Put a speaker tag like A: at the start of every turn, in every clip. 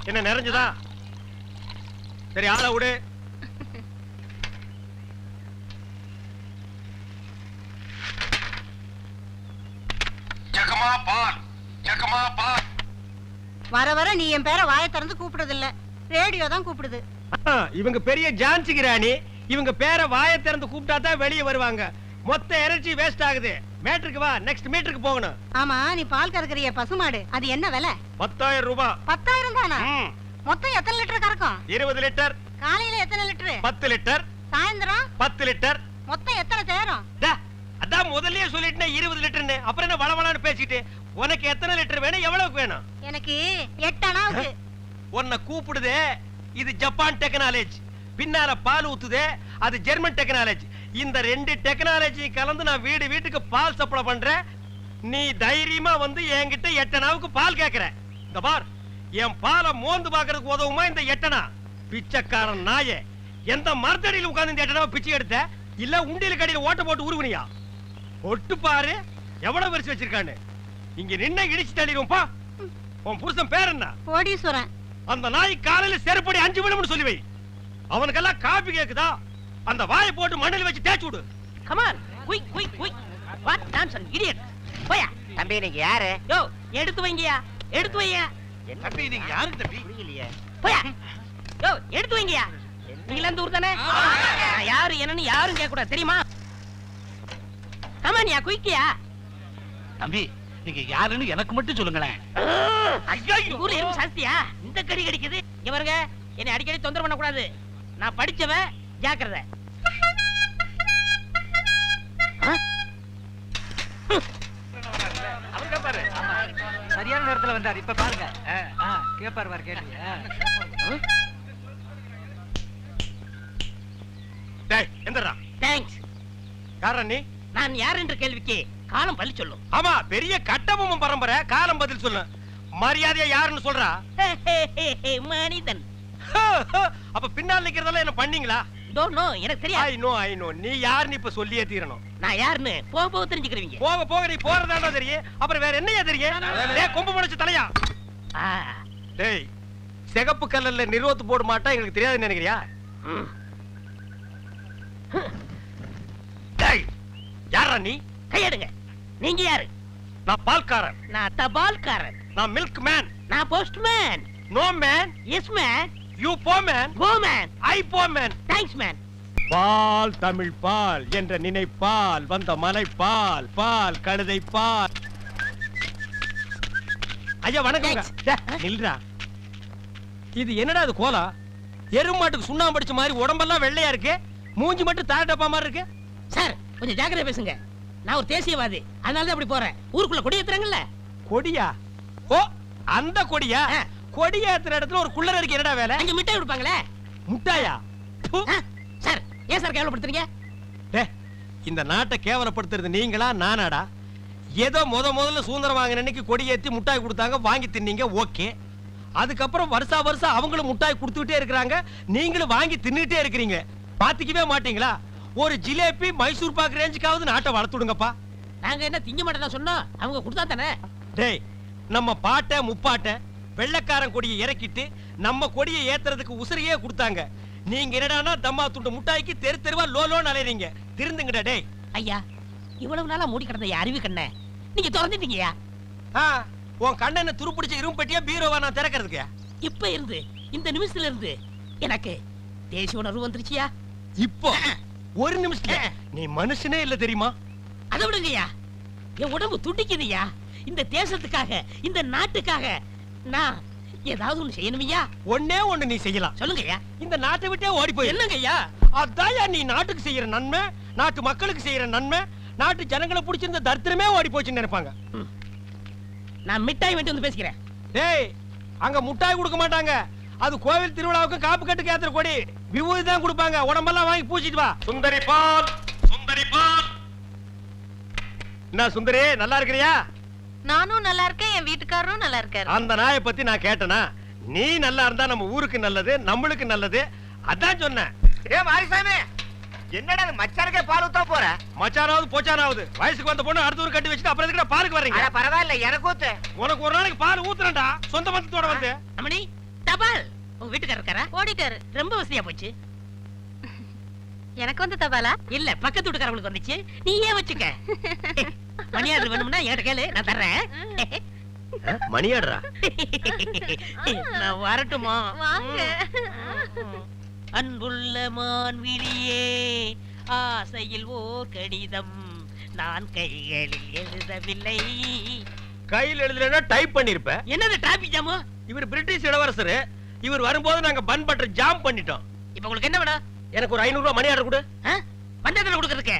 A: என்ன நிறைஞ்சதா? சரி ஆளை விடு.
B: வர வர நீ என் பேரை வாயை திறந்து கூப்பிடுறது இல்ல, ரேடியோ தான் கூப்பிடுது.
A: இவங்க பெரிய ஜான்சி கிராணி. இவங்க பேரை வாயை திறந்து கூப்பிட்டா தான் வெளியே வருவாங்க. மொத்த எனர்ஜி வேஸ்ட் ஆகுது. மேட்ருக்கு வா, நெக்ஸ்ட் மீட்டருக்கு போகணும்.
B: ஆமா, நீ பால் கறக்குறிய பசுமாடு, அது என்ன விலை?
A: 10,000 ரூபாய்.
B: 10,000 தானா? மொத்தம் எத்தனை லிட்டர் கறக்கும்?
A: 20 லிட்டர்.
B: காலையில எத்தனை லிட்டர்?
A: 10 லிட்டர்.
B: சாயந்தரம்
A: 10 லிட்டர்.
B: மொத்தம் எத்தனை தேரும்?
A: அதான் முதல்லயே சொல்லிட்டேன் 20 லிட்டர்னு. அப்புறம் என்ன வளவளான்னு பேசிட்டு? உனக்கு எத்தனை லிட்டர் வேணும், எவ்வளவுக்கு வேணும்?
B: எனக்கு 8 அணாவுக்கு.
A: உன்னை கூப்பிடுதே இது ஜப்பான் டெக்னாலஜி. பின்னால பால் ஊத்துதே அது ஜெர்மன் டெக்னாலஜி. இந்த 2 டெக்னாலஜி கலந்து நான் வீடு வீட்டுக்கு பால் சப்ளை பண்றேன். நீ தைரியமா வந்து என்கிட்ட 8 அணாவுக்கு பால் கேக்குற. இந்த பார், என் பாலை மோந்து பாக்குறதுக்கு உதவுமா இந்த 8 அணா? பிச்சைக்காரன் நாயே, எந்த மரத்தடியில் உட்கார்ந்து இந்த 8 அணாவை பிச்சை எடுத்த? இல்ல உண்டியல் கடையில ஓட்ட போட்டு உருவனியா? ஒட்டு பாரு எவ்வளவு வரிசை வச்சிருக்கான்னு. இங்க நின்ன இடிச்சு தள்ளிடுவோம்பா. உன் புருஷன் பேர் என்ன?
B: கோடீஸ்வரன்.
A: அந்த நாய் காலையில செருப்படி 5 விழும்னு சொல்லி வை. அவனுக்கெல்லாம் காபி கேக்குதா? அந்த வாயை போட்டு மண்ணில் வச்சு தேய்ச்சு விடு.
C: Come on, quick quick quick. What nonsense idiot. போயா.
D: தம்பி நீங்க யாரு?
C: யோ, எடுத்து வைங்கயா, எடுத்து வையா.
A: தம்பி நீங்க யாரு தம்பி?
D: புரியலையே.
C: போயா. யோ, எடுத்து வைங்கயா. நீங்க அந்த ஊர் தானே? நான் யாரு என்னன்னு யாரும் கேட்க கூடாது, தெரியுமா? கமான்யா, குயிக்கியா.
E: தம்பி நீங்க யாருன்னு எனக்கு மட்டும் சொல்லுங்களேன்.
C: ஐயோ, ஊர்ல எறும்பு சாஸ்தியா? இந்த கடி கடிக்குது. இங்க பாருங்க, என்னை அடிக்கடி தொந்தரவு பண்ண கூடாது. நான் படிச்சவன், ஜாக்கிரதை.
D: சரியான நேரத்துல வந்தார். இப்ப பாருங்க. கேப்பார் பாரு, கேட்டீங்க?
A: டேய் எந்திரா.
C: தேங்க்ஸ்.
A: யாரா நீ?
C: நான் யார் என்ற கேள்விக்கு காலம் பதில் சொல்லும்.
A: ஆமா, பெரிய கட்டபொம்மன் பரம்பரை. காலம் பதில் சொல்லு. மரியாதையா யாருன்னு சொல்றா?
C: மனிதன்.
A: அப்ப பின்னால் நிக்கிறதெல்லாம் என்ன பண்ணீங்களா?
C: டோன்ட் நோ, எனக்கு தெரியாது.
A: I know. நீ யாருன்னு இப்ப சொல்லியே தீரணும்.
C: நான் யாருன்னு போக போக தெரிஞ்சுக்கிறீங்க.
A: போக போக நீ போறதாண்டா தெரியும். அப்புறம் வேற என்னையா தெரியும்? டேய் கொம்பு முளைச்ச தலையா. டேய் சிகப்பு கல்லல்ல நிறுவத்து போட மாட்டா எங்களுக்கு தெரியாதுன்னு நினைக்கிறியா? டேய் யாரா நீ?
C: கையெடுங்க. நீங்க யாரு?
A: நான் பால்காரன்.
C: நான் தபால்காரன்.
A: நான் மில்க் மேன்.
C: நான் postman.
A: No man.
C: Yes man.
A: You போ மேன்.
C: Go man.
A: ஐ போ மேன்.
C: Thanks man.
A: பால் தமிழ் பால் என்ற நினைப்பால் வந்த மலை பால், பால் கழுதை பால். ஐயா வணக்கம். நில்றா. இது என்னடா இது கோலா? எருமாட்டுக்கு சுண்ணாம்பு அடிச்ச மாதிரி உடம்பெல்லாம் வெள்ளையா இருக்கு, மூஞ்சி மட்டும் தார டப்பா மாதிரி இருக்கு.
C: சார் கொஞ்சம் ஜாக்கிரதை பேசுங்க. நான் ஒரு தேசியவாதி, அதனால தான் அப்படி போறேன். ஊருக்குள்ள கொடி ஏத்துறாங்கல்ல.
A: கொடியா? ஓ அந்த கொடியா? கொடி ஏத்துற இடத்துல ஒரு குள்ளர் அடிக்க என்னடா வேலை?
C: அங்க மிட்டாய் கொடுப்பாங்களே.
A: முட்டாயா?
C: சார் ஏன் சார் கேவலப்படுத்துறீங்க?
A: இந்த நாட்டை கேவலப்படுத்துறது நீங்களா நானாடா? ஏதோ முதல்ல சுதந்திரம் வாங்கின அன்னைக்கு கொடி ஏத்தி முட்டாய் கொடுத்தாங்க, வாங்கி தின்னீங்க, ஓகே. அதுக்கப்புறம் வருஷம் அவங்களும் முட்டாய் கொடுத்துட்டே இருக்கிறாங்க, நீங்களும் வாங்கி தின்னுட்டே இருக்கிறீங்க. பாத்துக்கவே மாட்டீங்களா? ஒரு ஜிலேபி மைசூர் பாக்கு ரேஞ்சுக்காவது நாட்டை வளர்த்துடுங்கப்பா.
C: நாங்க என்ன திங்க மாட்டேன் சொன்னோம், அவங்க கொடுத்தா தானே.
A: டேய் நம்ம பாட்ட முப்பாட்ட வெள்ளக்காரன் கொடியை இறக்கிட்டு நம்ம கொடியை ஏத்துறதுக்கு உசிரியே கொடுத்தாங்க. நீங்க என்னடானா தம்மா துண்டு முட்டாய்க்கு தெரு தெருவா லோலோன்னு அலையறீங்க. திருந்துங்கடா டேய்.
C: ஐயா இவ்வளவு நாளா மூடி கிடந்த அறிவு கண்ணை நீங்க திறந்துட்டீங்கயா.
A: உன் கண்ணனை துருப்பிடிச்ச இரும்பு பெட்டியா பீரோவா நான் திறக்கிறதுக்கு?
C: இப்ப இருந்து இந்த நிமிஷத்துல இருந்து எனக்கு தேசிய உணர்வு வந்துருச்சியா.
A: இப்போ ஒரு நிமிஷத்துல நீ மனுஷனே இல்ல தெரியுமா?
C: அதை விடுங்கய்யா, என் உடம்பு துடிக்குதுயா. இந்த தேசத்துக்காக, இந்த நாட்டுக்காக நான் ஏதாவது ஒண்ணு செய்யணுமையா.
A: ஒண்ணே ஒண்ணு நீ செய்யலாம்.
C: சொல்லுங்கய்யா.
A: இந்த நாட்டை விட்டே ஓடி போய்.
C: என்னங்கய்யா?
A: அதான் நீ நாட்டுக்கு செய்யற நன்மை, நாட்டு மக்களுக்கு செய்யற நன்மை, நாட்டு ஜனங்களை பிடிச்சிருந்த தரித்திரமே ஓடி போச்சுன்னு நினைப்பாங்க.
C: நான் மிட்டாய் வேண்டி வந்து பேசிக்கிறேன்.
A: டேய் அங்க முட்டாய் கொடுக்க மாட்டாங்க, அது கோவில் திருவிழாவுக்கு காப்பு கட்டுக்கு ஏத்துற கொடி. விபூதி தான் கொடுப்பாங்க. உடம்பெல்லாம் வாங்கி பூச்சிட்டு வா. சுந்தரி பால், சுந்தரி பால். என்ன சுந்தரி நல்லா இருக்கிறியா?
B: நானும் நல்லா இருக்கேன், என் வீட்டுக்காரரும் நல்லா இருக்காரு.
A: அந்த நாயை பத்தி நான் கேட்டனா? நீ நல்லா இருந்தா நம்ம ஊருக்கு நல்லது, நம்மளுக்கு நல்லது. அதான் சொன்னேன்.
D: ஏ மாரிசாமி, என்னடா மச்சானுக்கே பால் ஊத்த போற?
A: மச்சானாவது போச்சானாவது வயசுக்கு வந்த பொண்ணு அடுத்த ஊர் கட்டி வச்சுட்டு அப்புறம் எதுக்கு பாலுக்கு வர்றீங்க?
D: பரவாயில்ல, எனக்கு ஊத்து.
A: உனக்கு ஒரு நாளைக்கு பால் ஊத்துறேன்டா சொந்த பந்தத்தோட வந்து.
C: அம்மணி தபால் உங்க வீட்டுக்காரர் இருக்காரா?
B: ஓடிட்டாரு.
C: ரொம்ப வசதியா போச்சு.
B: எனக்கு வந்து தபாலா?
C: இல்ல பக்கத்து வீட்டுக்காரங்களுக்கு வந்துச்சு. நீ ஏன் வச்சுக்க. மணியாடு வேணும்னா என்கிட்ட கேளு, நான் தர்றேன்.
A: மணியாடுறா?
C: நான் வரட்டுமா?
B: வாங்க.
C: அன்புள்ள மான்விழியே, ஆசையில் ஓர் கடிதம் நான் கைகளில் எழுதவில்லை.
A: கையில் எழுதலைன்னா டைப் பண்ணிருப்ப.
C: என்னது டிராபிக் ஜாமு?
A: இவர் பிரிட்டிஷ் இளவரசர். இவர் வரும்போது நாங்க பன் பட்டர் ஜாம் பண்ணிட்டோம்.
C: இப்ப உங்களுக்கு என்ன வேணும்?
A: எனக்கு ஒரு 500 ரூபாய் மணி ஆர்டர் கொடு.
C: பஞ்சாயத்துல கொடுக்கறதுக்கு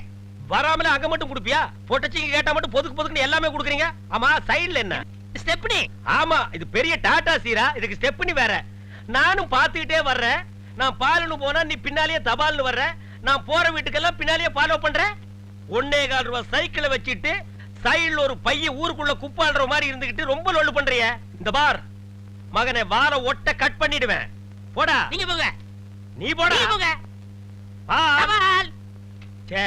A: வராமல அங்க மட்டும் கொடுப்பியா? பொட்டச்சிங்க கேட்டா மட்டும் பொதுக்கு பொதுக்குன்னு எல்லாமே கொடுக்குறீங்க. ஆமா, சைடுல என்ன?
C: ஸ்டெப்னி.
A: ஆமா, இது பெரிய டாடா சீரா, இதுக்கு ஸ்டெப்னி வேற. நானும் பாத்துக்கிட்டே வர்றேன். நான் பாலுன்னு போனா நீ பின்னாலேயே தபால்னு வர்ற. நான் போற வீட்டுக்கெல்லாம் பின்னாலேயே ஃபாலோ பண்றேன். 1.25 ரூபாய் சைக்கிளை வச்சிட்டு சைடுல ஒரு பைய ஊருக்குள்ள குப்பாடுற மாதிரி இருந்துகிட்டு ரொம்ப லொல்லு பண்றிய. இந்த பார் மகனை வார ஒட்ட கட் பண்ணிடுவேன். போடா.
C: நீங்க போங்க.
A: நீ போடா.
C: நீங்க போங்க.
A: பால்.
C: தபால்.
A: சே,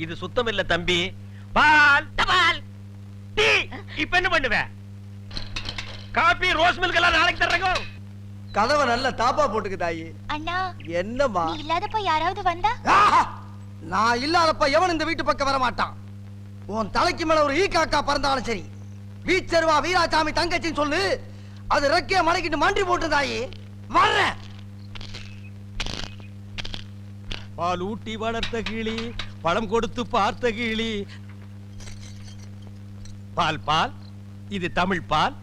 A: இது சுத்தம் இல்ல தம்பி. பால்.
C: தபால்.
A: டீ. இப்ப என்ன பண்ணுவ? காபி, ரோஸ் மில்க் எல்லாம் நாளைக்கு தர்றேங்க.
F: கதவை நல்ல தாப்பா போட்டுக்கு தாயி.
G: அண்ணா,
F: என்னம்மா?
G: நீ இல்லாதப்ப யாராவது வந்தா?
F: ஆஹா! நான் இல்லாதப்ப எவன் இந்த வீட்டு பக்கம் வர மாட்டான். உன் தலைக்கு மேல ஒரு ஈ காக்கா பறந்தாலும் சரி, வீச்சருவா வீராசாமி தங்கச்சின்னு சொல்லு. அது ரெக்கைய மடக்கிட்டு மண்டி போட்டு தாயி வர்றேன்.
A: பால் ஊட்டி வளர்த்த கிளி, பழம் கொடுத்து பார்த்த கிளி. பால் பால், இது தமிழ் பால்.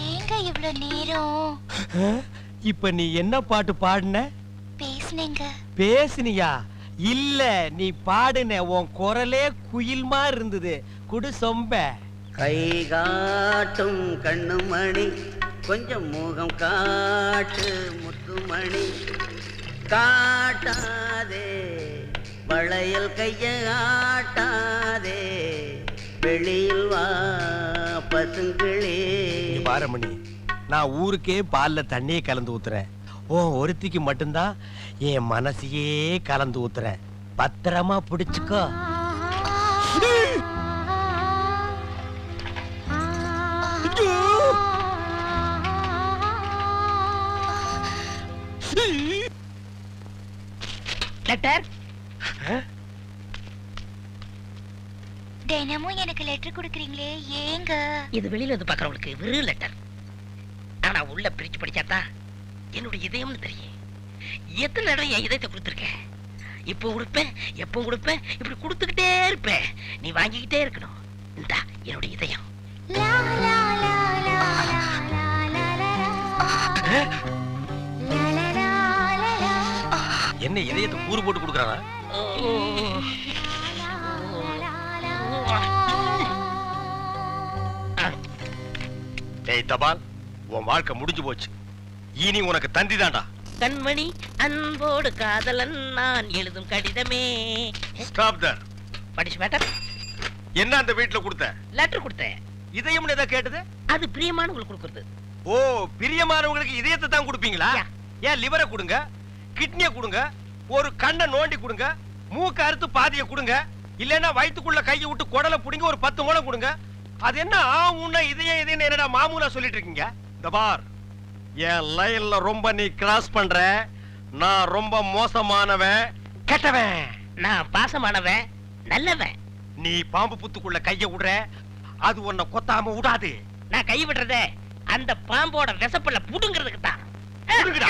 G: ஏங்க இவ்ளோ நேரம்?
A: இப்ப நீ என்ன பாட்டு பாடுன?
G: பேசுனேங்க.
A: பேசுனியா? இல்ல, நீ பாடுன. உன் குரலே குயில் மாதிரி இருந்தது. குடு சொம்ப.
H: கை காட்டும் கண்ணுமணி, கொஞ்சம் முகம் காட்டு முத்துமணி, காட்டாதே வளையல் கைய ஆட்டாதே, வெளியில் வா பசுங்கிளே.
A: பாரமணி, நான் ஊருக்கே பால்ல தண்ணியே கலந்து ஊத்துறேன். ஒருத்திக்கு மட்டும்தான் என் மனசையே கலந்து ஊத்துறேன். பத்திரமா பிடிச்சுக்கோ.
C: லெட்டர்.
G: தினமும் எனக்கு லெட்டர் கொடுக்குறீங்களே, ஏங்க?
C: இது வெளியில இருந்து பாக்குறவங்களுக்கு வெறும் லெட்டர். ஆனா உள்ள பிரிச்சு படிச்சாதான் என்னுடைய இதயம்னு தெரியும். எத்தனை இடம் என் இதயத்தை கொடுத்துருக்கேன். இப்போ கொடுப்பேன், எப்போ கொடுப்பேன், இப்படி கொடுத்துக்கிட்டே இருப்பேன். நீ வாங்கிக்கிட்டே இருக்கணும். இந்தா என்னுடைய இதயம்.
G: லா, லா, லா, லா, லா, லா, லா, லா, லா. லா, லா, லா, லா, லா.
A: என்ன இதயத்தை கூறு போட்டு கொடுக்குறானா? டேய் தபால், உன் வாழ்க்கை முடிஞ்சு போச்சு. இனி உனக்கு தந்தி தான்டா.
C: கண்மணி அன்போடு காதலன் நான் எழுதும் கடிதமே.
A: ஸ்டாப் தர்.
C: படிச்சு மேட்டர்.
A: என்ன அந்த வீட்டுல கொடுத்த?
C: லெட்டர் கொடுத்தேன்.
A: இதயம்னு ஏதோ கேட்டது?
C: அது பிரியமானவங்களுக்கு கொடுக்கறது.
A: ஓ, பிரியமானவங்களுக்கு இதயத்தை தான் கொடுப்பீங்களா?
C: யா.
A: ஏன் லிவரை கொடுங்க, கிட்னியை கொடுங்க, ஒரு கண்ணை நோண்டி கொடுங்க, மூக்க அறுத்து பாதியை கொடுங்க, இல்லைன்னா வயிற்றுக்குள்ள கையை விட்டு குடலை புடிங்க ஒரு 10 முழம் கொடுங்க. அது என்ன ஆவுன்னா இதயம் இதயம் என்னடா மாமூலா சொல்லிட்டு இருக்கீங்க? இந்த பார், என் லைன்ல ரொம்ப நீ கிராஸ் பண்ற. நான் ரொம்ப மோசமானவன், கெட்டவன்.
C: நான் பாசமானவன், நல்லவன்.
A: நீ பாம்பு புத்துக்குள்ள கைய விடுற, அது உன்னை கொத்தாம விடாது.
C: நான் கை விடுறதே அந்த பாம்போட விசப்பல்ல புடுங்கிறதுக்கு தான்.
A: புடுங்குடா.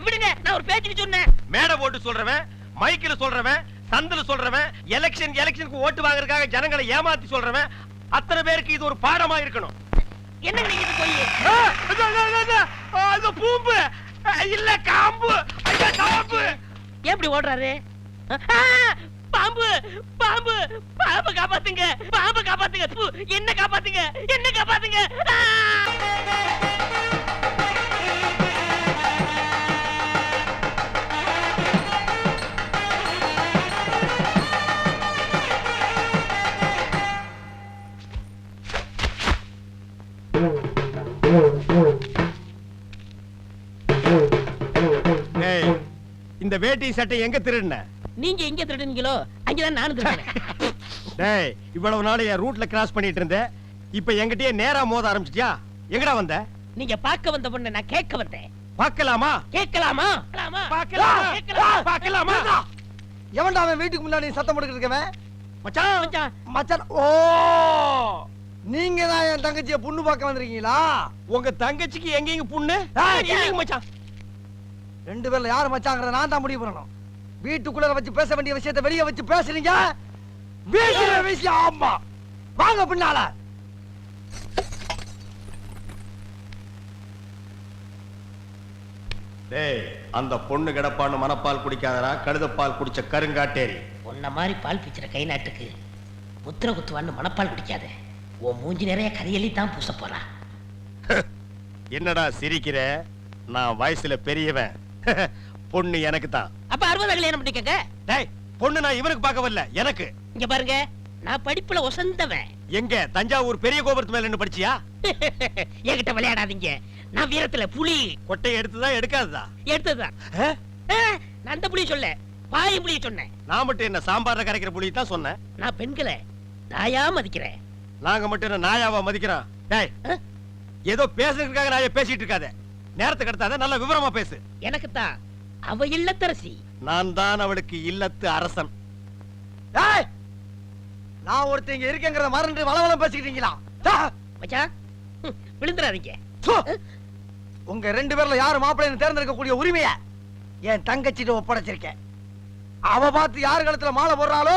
C: விடுங்க, நான் ஒரு பேச்சுக்கு சொன்னேன்.
A: மேடை போட்டு சொல்றவன், மைக்கில சொல்றவன், சந்தில சொல்றவன், எலெக்ஷனுக்கு ஓட்டு வாங்குறதுக்காக ஜனங்களை ஏமாத்தி சொல்றவன், அத்தனை பேருக்கு இது ஒரு பாடமா இருக்கணும்.
C: என்ன நீங்க போய்
A: அது பூம்பு இல்ல காம்பு. ஐயா காம்பு.
C: எப்படி ஓடுறாரு? பாம்பு பாம்பு பாம்பு காப்பாத்துங்க, பாம்பு காப்பாத்துங்க. என்ன காப்பாத்துங்க, என்ன காப்பாத்துங்க.
A: இந்த வேட்டி சட்டை எங்க திருடுன?
C: நீங்க எங்க திருடுனீங்களோ அங்கதான் நானும் திருடுனேன்.
A: டேய் இவ்வளவு நாள் என் ரூட்ல கிராஸ் பண்ணிட்டு இருந்தேன் இப்ப என்கிட்டயே நேரா மோத ஆரம்பிச்சிட்டியா எங்கடா வந்த
C: நீங்க பார்க்க வந்த பொண்ணு நான் கேட்க வந்தேன்.
A: பார்க்கலாமா
C: கேட்கலாமா?
A: பார்க்கலாமா
F: எவன்டா அவன் வீட்டுக்கு முன்னாடி சத்தம் போட்டுக்கிட்டு இருக்கவன்?
A: மச்சான்
F: மச்சான். ஓ, நீங்க தான் என் தங்கச்சிய பொண்ணு பார்க்க வந்திருக்கீங்களா?
A: உங்க தங்கச்சிக்கு எங்கேயும் புண்ணு இல்லைங்க மச்சான்.
F: ரெண்டு பேர்ல யாரு மச்சாங்கிறத நான் தான் முடிவு பண்ணணும். வீட்டுக்குள்ள வச்சு பேச வேண்டிய விஷயத்தை வெளியே வச்சு பேசுறீங்க. வீட்டுல விஷயம். ஆமா, வாங்க பின்னால.
A: டேய் அந்த பொண்ணு கிடப்பான்னு மனப்பால் குடிக்காதடா, கழுதப்பால் குடிச்ச கருங்காட்டேரி.
C: உன்ன மாதிரி பால் பிச்சுற கை நாட்டுக்கு முத்திர குத்துவான்னு மனப்பால் குடிக்காத. உன் மூஞ்சி நிறைய கரியலி தான் பூச போறா.
A: என்னடா சிரிக்கிற? நான் வயசுல பெரியவன். பொண்ணு எனக்கு தான்.
C: அப்ப 60 கல்யாணம் பண்ணிக்கங்க.
A: டேய் பொண்ணு நான் இவனுக்கு பார்க்க வரல, எனக்கு.
C: இங்க பாருங்க, நான் படிப்புல ஒசந்தவன்.
A: எங்க தஞ்சாவூர் பெரிய கோபுரத்து மேல நின்னு படிச்சியா?
C: என்கிட்ட விளையாடாதீங்க. நான் வீரத்துல புலி.
A: கொட்டையை எடுத்துதான் எடுக்காததா?
C: எடுத்ததுதான். நான் அந்த புலி சொல்ல, பாய் புலிய சொன்னேன்.
A: நான் மட்டும் என்ன சாம்பார்ல கரைக்கிற புலி தான் சொன்னேன்.
C: நான் பெண்களை தாயா மதிக்கிறேன்.
A: நாங்க மட்டும் என்ன நாயாவா மதிக்கிறோம்? டேய் ஏதோ பேசுறதுக்காக நாய பேசிட்டு இருக்காத. நேரத்தை கடத்தாத, நல்ல விவரமா பேசு.
C: எனக்கு தான் அவ இல்லத்தரசி.
A: நான் தான் அவளுக்கு இல்லத்து அரசன்.
F: டேய், நான் ஒருத்தங்க இருக்கேங்கறத மறந்து வளவளம் பேசிக்கிட்டீங்களா?
C: மச்சான் விழுந்துறாதீங்க.
F: உங்க ரெண்டு பேர்ல யாரு மாப்பிள்ளைன்னு தேர்ந்தெடுக்க கூடிய உரிமைய என் தங்கச்சிட்ட ஒப்படைச்சிருக்கேன். அவ பார்த்து யாரு கழுத்துல மாலை போடுறாளோ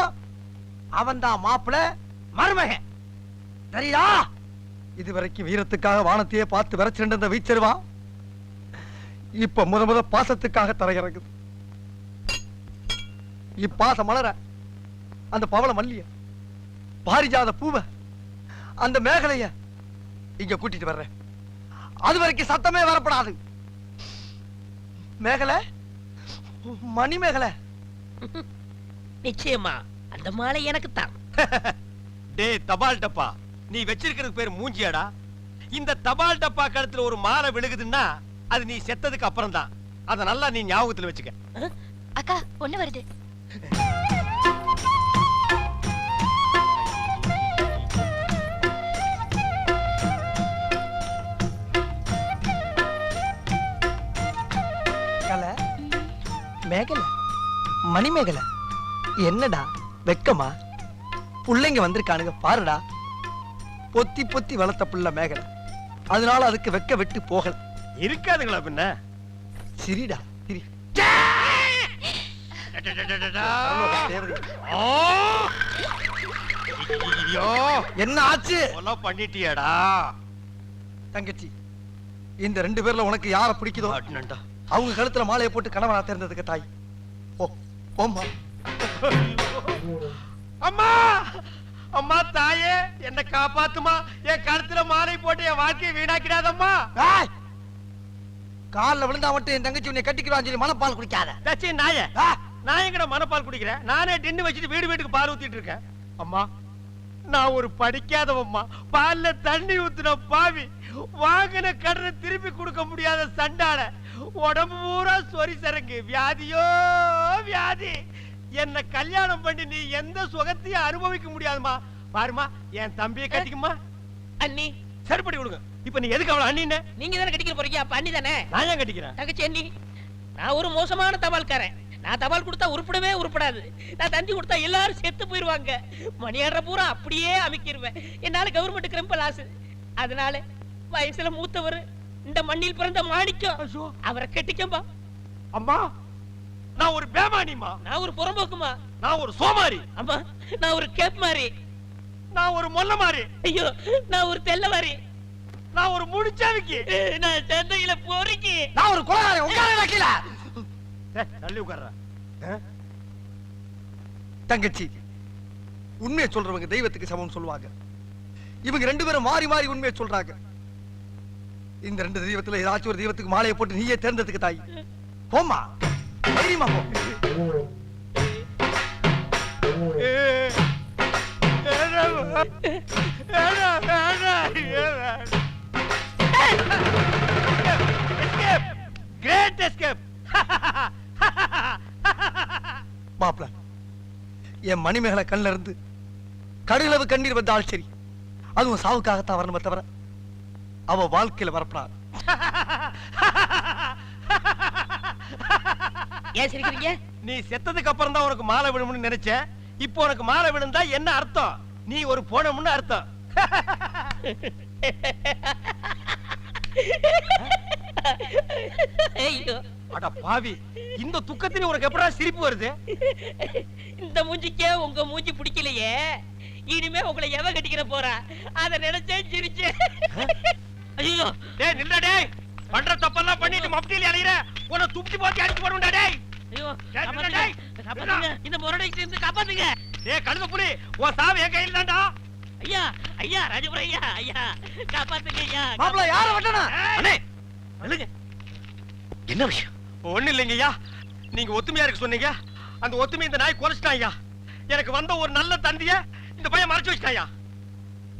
F: அவன் தான் மாப்பிள்ளை மருமகன். சரியா? இதுவரைக்கும் வீரத்துக்காக வானத்தையே பார்த்து விரைச்சிட்டு இருந்த வீச்சருவா இப்ப முத பாசத்துக்காக தரையிறங்குது. இப்பாசம் மலர அந்த பவள மல்லிய, பாரிஜாத பூவ, அந்த மேகலைய இங்க கூட்டிட்டு வர்றேன். அது வரைக்கும் சத்தமே வரப்படாது. மேகலை, மணி மேகலை.
C: நிச்சயமா அந்த மாலை எனக்கு தான்.
A: டேய் தபால் டப்பா, நீ வச்சிருக்கிறது பேர் மூஞ்சியாடா? இந்த தபால் டப்பா கழுத்துல ஒரு மாலை விழுகுதுன்னா அது நீ செத்ததுக்கு அப்புறம் தான். அத நல்லா நீ ஞாபகத்துல வச்சுக்க.
G: அக்கா பொண்ணு வருது.
F: மேகலை, மணி மேகலை, என்னடா வெக்கமா? புள்ளைங்க வந்திருக்கானுங்க பாருடா. பொத்தி பொத்தி வளர்த்த புள்ள மேகலை, அதனால அதுக்கு வெக்க விட்டு போகல.
A: இருக்காதுங்களா பின்ன?
F: சிரிடா சிரி. என்ன ஆச்சு?
A: பண்ணிட்டியாடா
F: தங்கச்சி, இந்த ரெண்டு பேர்ல உனக்கு யார பிடிக்குதோ அவங்க கழுத்துல மாலையை போட்டு கணவனா தேர்ந்ததுக்கு தாய். ஓ ஓம்மா.
A: அம்மா அம்மா தாயே, என்ன காப்பாத்துமா. என் கழுத்துல மாலை போட்டு என் வாழ்க்கையை வீணாக்கிடாதம்மா.
F: கால்ல விழுந்தா மட்டும் என் தங்கச்சி உன்னை கட்டிக்கிறான்னு சொல்லி மனப்பால் குடிக்காத.
A: தச்சி நாயே, நான் எங்கட மனப்பால் குடிக்கிறேன்? நானே டின்னு வச்சுட்டு வீடு வீட்டுக்கு பால் ஊத்திட்டு இருக்கேன். அம்மா நான் ஒரு படிக்காதவம்மா, பால்ல தண்ணி ஊத்துன பாவி, வாங்கின கடனை திருப்பி கொடுக்க முடியாத சண்டால, உடம்பு பூரா சொறி சரங்கு, வியாதியோ வியாதி. என்ன கல்யாணம் பண்ணி நீ எந்த சுகத்தையும் அனுபவிக்க முடியாதுமா. பாருமா, என் தம்பியை கட்டிக்குமா.
C: அண்ணி
A: சரிப்படி கொடுங்க. இப்ப நீ எதுக்கு அவளை அண்ணின்னு?
C: நீங்க தானே கட்டிக்க போறீங்க, அப்ப அண்ணி தானே.
A: நான் ஏன் கட்டிக்கிறேன்?
C: தங்கச்சி அண்ணி, நான் ஒரு மோசமான தபால்காரன். நான் தபால் கொடுத்தா உருப்படவே உருப்படாது. நான் தந்தி கொடுத்தா எல்லாரும் செத்து போயிருவாங்க. மணியாடுற பூரா அப்படியே அமைக்கிருவேன். என்னால கவர்மெண்ட்டுக்கு ரொம்ப லாஸ். அதனால வயசுல மூத்தவர், இந்த மண்ணில் பிறந்த மாணிக்கம், அவரை கட்டிக்கம்பா.
A: அம்மா நான் ஒரு பேமானிமா.
C: நான் ஒரு புறம்போக்குமா.
A: நான் ஒரு சோமாரி.
C: அம்மா நான் ஒரு கேப் மாறி.
A: நான் ஒரு மொல்ல மாறி.
C: ஐயோ நான் ஒரு தெல்ல மாறி.
A: நான் ஒரு முடிச்சாவிக்கு.
C: நான் சந்தையில போறீங்க.
F: நான் ஒரு கொலைகாரன். உட்கார வைக்கல.
A: தள்ளி உட்கார்ற.
F: தங்கச்சி, உண்மையை சொல்றவங்க தெய்வத்துக்கு சமம் சொல்லுவாங்க. இவங்க ரெண்டு பேரும் மாறி மாறி உண்மையை சொல்றாங்க. இந்த ரெண்டு தெய்வத்துல ஏதாச்சும் ஒரு தெய்வத்துக்கு மாலையை போட்டு நீயே தேர்ந்ததுக்கு தாய். போமா, தைரியமா போ.
A: Great escape.
F: மாப்ள, என் மணிமேகலை கண்ணில இருந்து கடுகளவு கண்ணீர் வந்தாலும் சரி அதுவும் சாவுக்காகத்தான் வரணுமே தவிர அவ வாழ்க்கையில வரப்படாது.
C: ஏன் சிரிக்கிறீங்க?
A: நீ செத்ததுக்கு அப்புறம் தான் உனக்கு மாலை விழும்னு நினைச்ச. இப்போ உனக்கு மாலை விழுந்தா என்ன அர்த்தம்? நீ ஒரு போனமுன்னு அர்த்தம்.
C: ஐயோ,
A: அட பாவி, இந்த துக்கத்தில உனக்கு எப்படா சிரிப்பு வருது?
C: இந்த மூஞ்சிக்கே உங்க மூஞ்சி பிடிக்கலையே, இனிமே உங்களை எவ கட்டிக்கிற போறா அத நினைச்சே சிரிச்சு. ஐயோ
A: டேய் நில்லுடா டேய், பண்ற தப்பெல்லாம் பண்ணிட்டு மப்டியில அலையற, உன்னை துப்பி போட்டு அடிச்சு போடுடா டேய்.
C: ஐயோ,
A: டேய்,
C: காப்பாத்துங்க,
A: டேய்,
C: காப்பாத்துங்க, இந்த முரடைக்கு இருந்து காப்பாத்துங்க.
A: டேய் கழுத புலி, உன் சாவு என் கையில தான்டா.
C: ஐயா ஐயா ராஜபுர ஐயா ஐயா காப்பாத்துங்க ஐயா.
F: மாப்பிள்ள யார வட்டனா?
A: அண்ணே நில்லுங்க.
E: என்ன விஷயம்?
A: ஒண்ணு இல்லைங்க ஐயா, நீங்க ஒத்துமையா இருக்க சொன்னீங்க. அந்த ஒத்துமை இந்த நாய் குறைச்சிட்டான் ஐயா. எனக்கு வந்த ஒரு நல்ல தந்திய இந்த பையன் மறைச்சு வச்சிட்டான் ஐயா.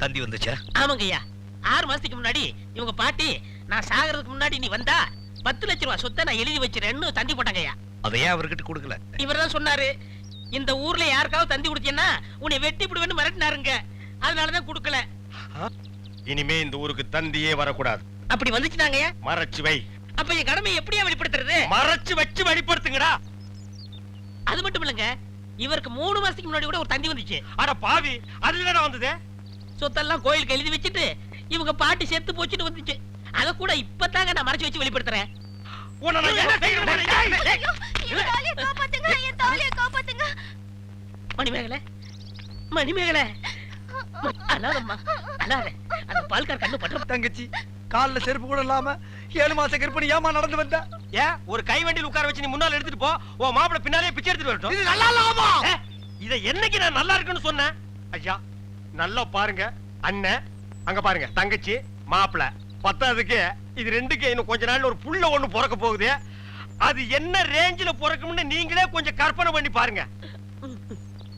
E: தந்தி வந்துச்சா?
C: ஆமாங்க ஐயா, 6 மாசத்துக்கு முன்னாடி இவங்க பாட்டி நான் சாகிறதுக்கு முன்னாடி நீ வந்தா 10 லட்சம் ரூபாய் சொத்தை நான் எழுதி வச்சிருன்னு தந்தி போட்டாங்க ஐயா.
E: அதை ஏன் அவர்கிட்ட கொடுக்கல?
C: இவர்தான் சொன்னாரு, இந்த ஊர்ல யாருக்காவது தந்தி கொடுத்தீங்கன்னா உன்னை வெட்டி விடுவேன்னு மிரட்டினாருங்க. அதனாலதான் கொடுக்கல.
A: இனிமே இந்த ஊருக்கு தந்தியே வரக்கூடாது.
C: அப்படி வந்துச்சுனாங்க ஐயா.
A: மறைச்சு வை.
C: அப்ப என் கடமையை எப்படியா வெளிப்படுத்துறது?
A: மறைச்சு வச்சு வெளிப்படுத்துங்கடா.
C: அது மட்டும் இல்லங்க, இவருக்கு 3 மாசத்துக்கு முன்னாடி கூட ஒரு தந்தி வந்துச்சு.
A: அட பாவி, அதுல என்னடா வந்தது?
C: சொத்தெல்லாம் கோயிலுக்கு எழுதி வச்சுட்டு இவங்க பாட்டி செத்து போச்சுட்டு வந்துச்சு. அத கூட இப்பதாங்க நான் மறைச்சு வச்சு வெளிப்படுத்துறேன்.
A: உன்னை நான் என்ன செய்யணும்?
G: என் தாலியை காப்பாத்துங்க, என் தாலியை காப்பாத்துங்க.
C: மணிமேகலை, மணிமேகலை, அழாதம்மா அழாத. அந்த பால்கார் கண்ணு பற்ற.
F: தங்கச்சி கால்ல செருப்பு கூட இல்லாம 7 மாச கர்ப்பிணி ஏமா நடந்து வந்த?
A: ஏன் ஒரு கை வண்டியில் உட்கார வச்சு நீ முன்னால எடுத்துட்டு போ, உன் மாப்பிள பின்னாலே பிச்சை எடுத்துட்டு வரட்டும்.
F: இது நல்லா இல்லாமா?
A: இத என்னைக்கு நான் நல்லா இருக்குன்னு சொன்னேன்? ஐயா நல்லா பாருங்க, அண்ணன் அங்க பாருங்க, தங்கச்சி மாப்பிள, பத்தாவதுக்கு இது ரெண்டுக்கு இன்னும் கொஞ்ச நாள்ல ஒரு புள்ள ஒண்ணு பிறக்க போகுது. அது என்ன ரேஞ்சில பிறக்கும்னு நீங்களே கொஞ்சம் கற்பனை பண்ணி பாருங்க.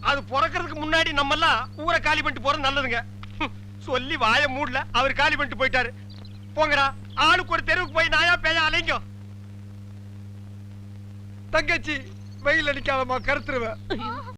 A: அது பிறக்கிறதுக்கு முன்னாடி நம்ம எல்லாம் ஊரை காலி பண்ணிட்டு போறது நல்லதுங்க. சொல்லி வாய மூடல, அவர் காலி பண்ணிட்டு போயிட்டாரு. போங்கடா, ஆளுக்கு ஒரு தெருவுக்கு போய் நாயா பேயா அலைங்க.
F: தங்கச்சி வெயில் அடிக்காதமா கருத்துருவ.